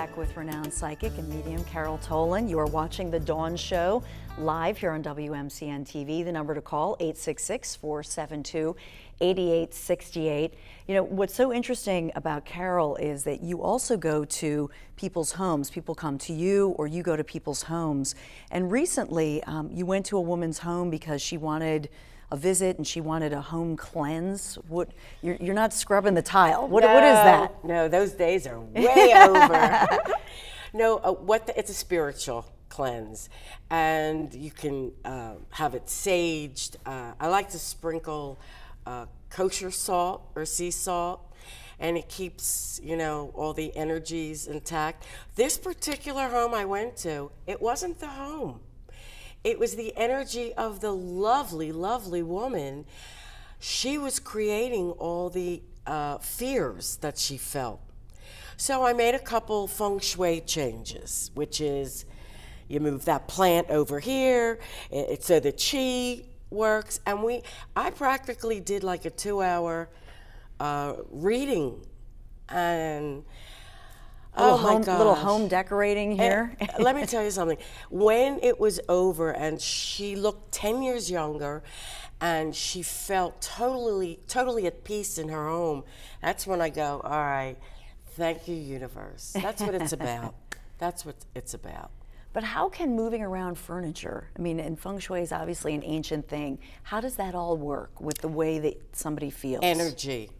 back with renowned psychic and medium Carol Tolan. You are watching The Dawn Show live here on WMCN TV. The number to call, 866-472-8868. You know, what's so interesting about Carol is that you also go to people's homes. People come to you or you go to people's homes. And recently, you went to a woman's home because she wanted a visit and she wanted a home cleanse. What, you're not scrubbing the tile. What is that? No, those days are way over. No, it's a spiritual cleanse, and you can have it saged. I like to sprinkle kosher salt or sea salt, and it keeps, you know, all the energies intact. This particular home I went to, it wasn't the home. It was the energy of the lovely, lovely woman. She was creating all the fears that she felt. So I made a couple feng shui changes, which is you move that plant over here, so the chi works. And I practically did like a 2-hour reading. And my gosh. Little home decorating here. And let me tell you something. When it was over and she looked 10 years younger and she felt totally at peace in her home, that's when I go, all right, thank you, universe. That's what it's about. That's what it's about. But how can moving around furniture, I mean, and feng shui is obviously an ancient thing, how does that all work with the way that somebody feels? Energy.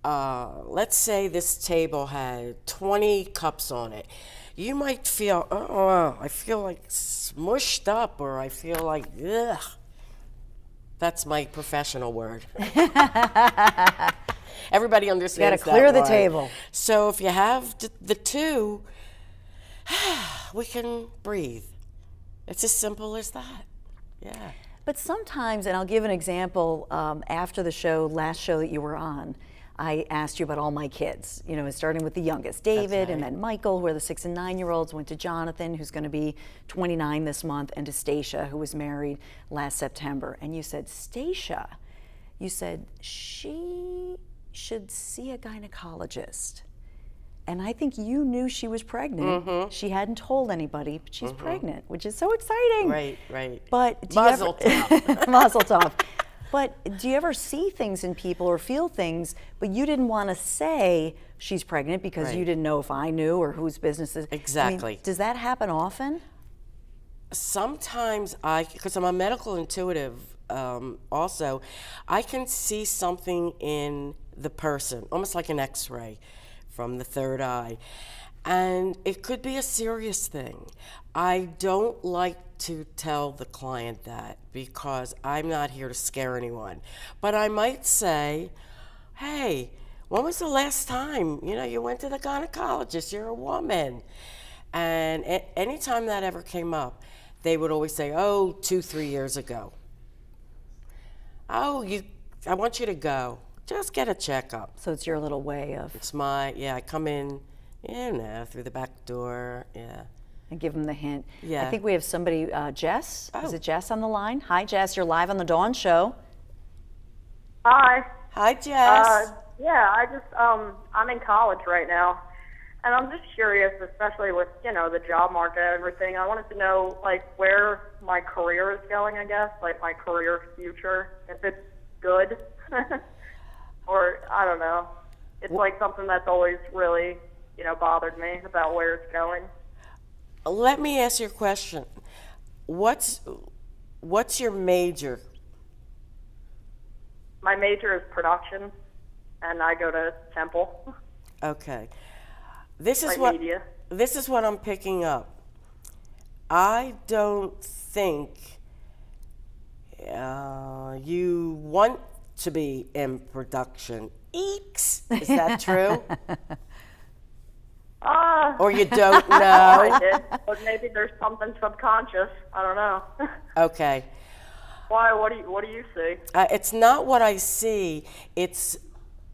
Let's say this table had 20 cups on it. You might feel, I feel like smushed up, or I feel like, ugh. That's my professional word. Everybody understands that. You gotta clear the table. So if you have the two, we can breathe. It's as simple as that. Yeah. But sometimes, and I'll give an example, after the show, last show that you were on, I asked you about all my kids, you know, starting with the youngest, David, and then Michael, who are the 6 and 9-year-olds, went to Jonathan, who's going to be 29 this month, and to Stacia, who was married last September. And you said, Stacia, you said, she should see a gynecologist. And I think you knew she was pregnant. Mm-hmm. She hadn't told anybody, but she's pregnant, which is so exciting. Right. But Mazel tov. Mazel tov. But do you ever see things in people or feel things, but you didn't want to say she's pregnant because you didn't know if I knew or whose business is? Exactly. I mean, does that happen often? Sometimes because I'm a medical intuitive also, I can see something in the person, almost like an X-ray from the third eye. And it could be a serious thing. I don't like to tell the client that because I'm not here to scare anyone. But I might say, hey, when was the last time, you went to the gynecologist? You're a woman. And anytime that ever came up, they would always say, 2-3 years ago. I want you to go. Just get a checkup. So it's your little way of... It's I come in, through the back door, And give them the hint. Yeah. I think we have somebody, Jess. Is it Jess on the line? Hi, Jess. You're live on The Dawn Show. Hi. Hi, Jess. I'm in college right now. And I'm just curious, especially with, the job market and everything. I wanted to know, where my career is going, I guess, my career future, if it's good. Or, I don't know. It's something that's always really, bothered me about where it's going. Let me ask you a question. What's your major? My major is production, and I go to Temple. Okay. This is media. This is what I'm picking up. I don't think you want to be in production. Eeks. Is that true? Or you don't know? I did, but maybe there's something subconscious. I don't know. Okay. Why? What do you see? It's not what I see. It's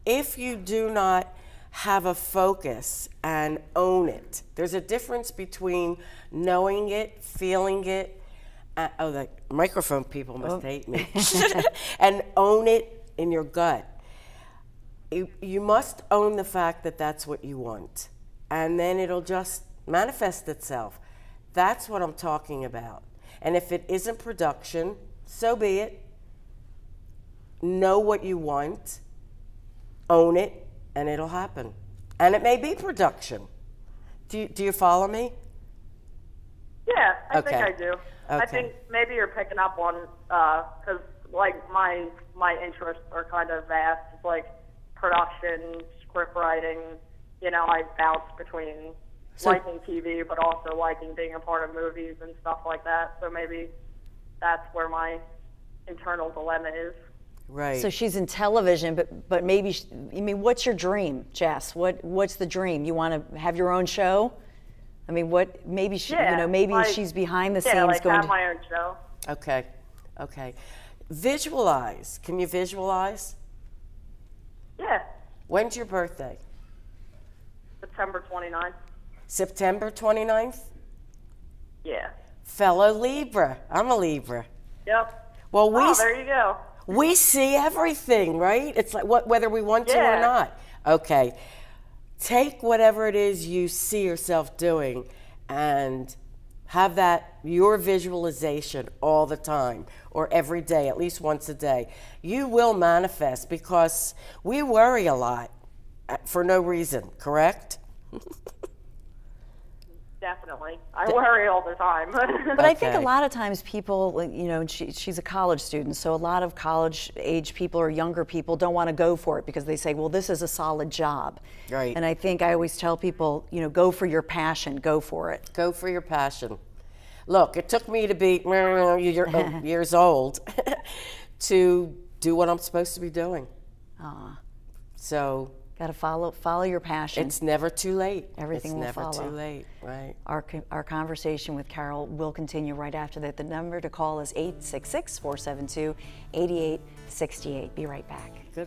if you do not have a focus and own it. There's a difference between knowing it, feeling it. The microphone people must hate me. And own it in your gut. You must own the fact that that's what you want. and then it'll just manifest itself. That's what I'm talking about. And if it isn't production, so be it. Know what you want, own it, and it'll happen. And it may be production. Do you follow me? Yeah, I Okay. think I do. I Okay. think maybe you're picking up on, because like my interests are kind of vast. It's like production, script writing. You know, I bounce between So- liking TV, but also liking being a part of movies and stuff like that. So maybe that's where my internal dilemma is. Right. So she's in television, but maybe, I mean, what's your dream, Jess? What's the dream? You want to have your own show? I mean, what, maybe she, Yeah, you know, maybe like- she's behind the Yeah, scenes like going have to, my own show. Okay. Okay. Visualize. Can you visualize? Yeah, When's your birthday? September 29th. September 29th? Yeah. Fellow Libra. I'm a Libra. Yep. Well, Oh, there you go. we see everything, right? It's like whether we want to or Yeah. not. Okay. Take whatever it is you see yourself doing and have that your visualization all the time or every day, at least once a day. You will manifest because we worry a lot for no reason, correct? Definitely. I worry all the time. but I think a Okay. lot of times people, like, you know, and she's a college student, so a lot of college age people or younger people don't want to go for it because they say, well, this is a solid job. Right. And I think I always tell people, you know, go for your passion, go for it. Go for your passion. Look, it took me to be years old to do what I'm supposed to be doing. So Got to follow your passion. it's never too late. Everything will It's never follow. too late, right? Our conversation with Carol will continue right after that. The number to call is 866-472-8868. Be right back. Good.